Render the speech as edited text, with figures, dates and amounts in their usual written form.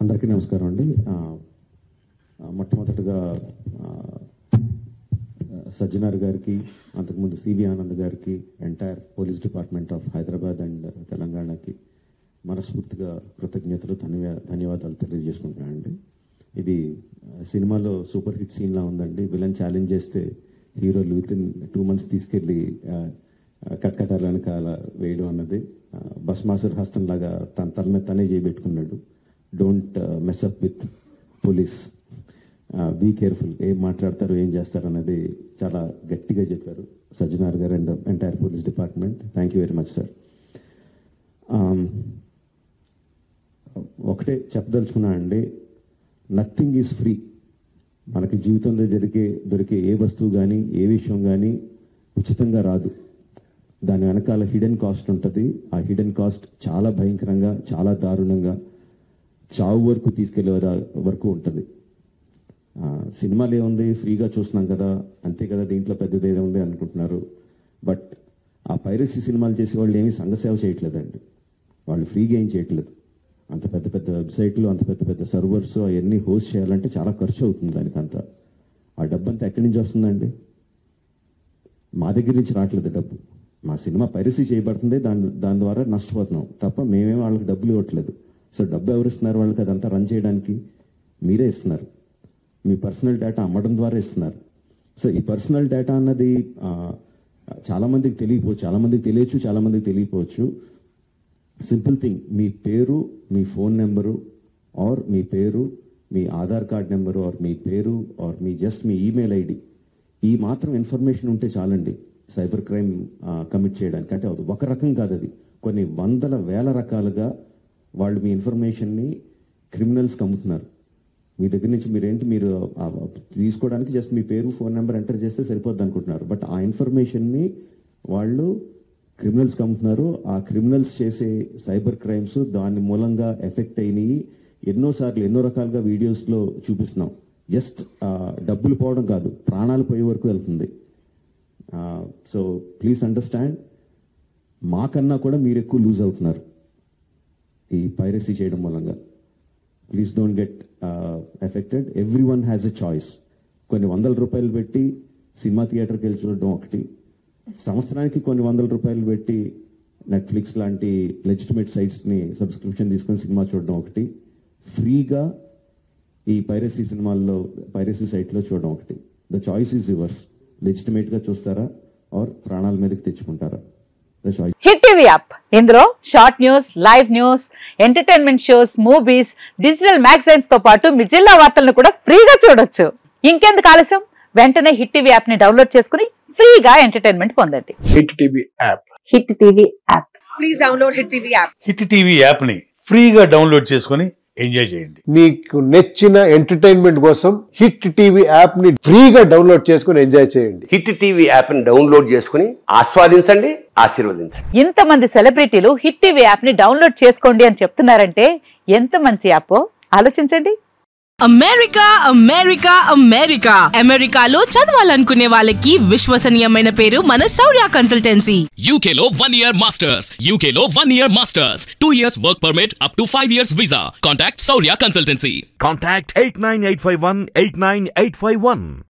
అందరికీ నమస్కారం అండి. మొట్టమొదటిగా సజ్జనార్ గారికి, అంతకుముందు సివి ఆనంద్ గారికి, entire police department of Hyderabad and తెలంగాణకి మనస్ఫూర్తిగా కృతజ్ఞతలు, ధన్యవాదాలు తెలియజేసుకుంటున్నానండి. ఇది సినిమాలో సూపర్ హిట్ సీన్లా ఉందండి. విలన్ ఛాలెంజ్ చేస్తే హీరోలు వితిన్ 2 months తీసుకెళ్ళి కట్కటాల వెనకాల వేయడం అన్నది బస్మాసుర్ హస్తం లాగా తన తల మీద తనే చేయబెట్టుకున్నాడు. Don't mess up with police, be careful, ఏం మాట్లాడతారు ఏం చేస్తారు అన్నది చాలా గట్టిగా చెప్పారు సజ్జనార్ గారు and entire police department. Thank you very much sir. ఒకటే చెప్పదలుచుకున్నా అండి, నథింగ్ ఈజ్ ఫ్రీ. మనకి జీవితంలో దొరికే ఏ వస్తువు కానీ ఏ విషయం కానీ ఉచితంగా రాదు. దాని వెనకాల హిడెన్ కాస్ట్ ఉంటుంది. ఆ హిడెన్ కాస్ట్ చాలా భయంకరంగా, చాలా దారుణంగా, చావు వరకు తీసుకెళ్లే వరకు ఉంటుంది. సినిమాలు ఏముంది, ఫ్రీగా చూస్తున్నాం కదా, అంతే కదా, దీంట్లో పెద్దది ఏదో ఉంది అనుకుంటున్నారు. బట్ ఆ పైరసీ సినిమాలు చేసే వాళ్ళు ఏమీ సంఘసేవ చేయట్లేదండి. వాళ్ళు ఫ్రీగా ఏం చేయట్లేదు. అంత పెద్ద పెద్ద వెబ్సైట్లు, అంత పెద్ద పెద్ద సర్వర్స్ అవన్నీ హోస్ట్ చేయాలంటే చాలా ఖర్చు అవుతుంది. దానికంతా ఆ డబ్బు అంతా ఎక్కడి నుంచి వస్తుందండి? మా దగ్గర నుంచి రావట్లేదు డబ్బు. మా సినిమా పైరసీ చేయబడుతుంది, దాని ద్వారా నష్టపోతున్నాం తప్ప మేమేం వాళ్ళకి డబ్బులు ఇవ్వట్లేదు. సో డబ్బు ఎవరు ఇస్తున్నారు వాళ్ళకి? అదంతా రన్ చేయడానికి మీరే ఇస్తున్నారు. మీ పర్సనల్ డేటా అమ్మడం ద్వారా ఇస్తున్నారు. సో ఈ పర్సనల్ డేటా అన్నది చాలామందికి తెలియకపోవచ్చు, చాలామందికి తెలియచ్చు, చాలామందికి తెలియకపోవచ్చు. సింపుల్ థింగ్, మీ పేరు, మీ ఫోన్ నెంబరు, ఆర్ మీ పేరు, మీ ఆధార్ కార్డ్ నెంబరు, ఆర్ మీ పేరు, ఆర్ మీ జస్ట్ మీ ఈమెయిల్ ఐడి, ఈ మాత్రం ఇన్ఫర్మేషన్ ఉంటే చాలండి సైబర్ క్రైమ్ కమిట్ చేయడానికి. అంటే ఒక రకం కాదు, అది కొన్ని వందల వేల రకాలుగా వాళ్ళు మీ ఇన్ఫర్మేషన్ని క్రిమినల్స్కి అమ్ముతున్నారు. మీ దగ్గర నుంచి మీరు తీసుకోవడానికి జస్ట్ మీ పేరు, ఫోన్ నెంబర్ ఎంటర్ చేస్తే సరిపోద్ది అనుకుంటున్నారు. బట్ ఆ ఇన్ఫర్మేషన్ని వాళ్ళు క్రిమినల్స్కి అమ్ముతున్నారు. ఆ క్రిమినల్స్ చేసే సైబర్ క్రైమ్స్ దాని మూలంగా ఎఫెక్ట్ అయినాయి. ఎన్నోసార్లు ఎన్నో రకాలుగా వీడియోస్లో చూపిస్తున్నాం. జస్ట్ డబ్బులు పోవడం కాదు, ప్రాణాలు పోయే వరకు వెళ్తుంది. సో ప్లీజ్ అండర్స్టాండ్, మాకన్నా కూడా మీరు ఎక్కువ లూజ్ అవుతున్నారు ఈ పైరసీ చేయడం మూలంగా. Please don't get affected. Every one has a choice. కొన్ని ₹100 పెట్టి సినిమా థియేటర్కి వెళ్ళి చూడడం ఒకటి, సంవత్సరానికి కొన్ని ₹100 పెట్టి నెట్ఫ్లిక్స్ లాంటి లెజిటిమేట్ సైట్స్ని సబ్స్క్రిప్షన్ తీసుకొని సినిమా చూడడం ఒకటి, ఫ్రీగా ఈ పైరసీ సైట్లో చూడడం ఒకటి. The choice is yours. లెజిటిమేట్గా చూస్తారా ఆర్ ప్రాణాల మీదకి తెచ్చుకుంటారా? హిట్ టీవీ యాప్, ఇందులో short news, live news, entertainment shows, movies, digital magazines తో పాటు మీ జిల్లా వార్తలను కూడా ఫ్రీగా చూడొచ్చు. ఇంకెందుకు ఆలస్యం, వెంటనే హిట్ టీవీ యాప్ ని డౌన్లోడ్ చేసుకుని ఫ్రీగా ఎంటర్టైన్మెంట్ పొందండి. Hit TV app. Hit TV app. Please download hit TV app. Hit TV app ని ఫ్రీగా డౌన్లోడ్ చేసుకుని ఎంజాయ్ చేయండి. మీకు నచ్చిన ఎంటర్టైన్మెంట్ కోసం హిట్ టీవీ యాప్ ని ఫ్రీగా డౌన్లోడ్ చేసుకుని ఎంజాయ్ చేయండి. హిట్ టీవీ యాప్ ని డౌన్లోడ్ చేసుకుని ఆస్వాదించండి, ఆశీర్వదించండి. ఇంతమంది సెలబ్రిటీలు హిట్ టీవీ యాప్ ని డౌన్లోడ్ చేసుకోండి అని చెప్తున్నారంటే ఎంత మంచి యాప్ ఆలోచించండి. అమెరికా అమెరికా అమెరికా అమెరికాలో చదవాలనుకునే వాళ్ళకి విశ్వసనీయమైన పేరు మన శౌర్య కన్సల్టెన్సీ. UK లో 1 year masters, UK లో 1 year masters, 2 years work permit up to 5 years visa. Contact Saurya Consultancy. Contact 89851 89851.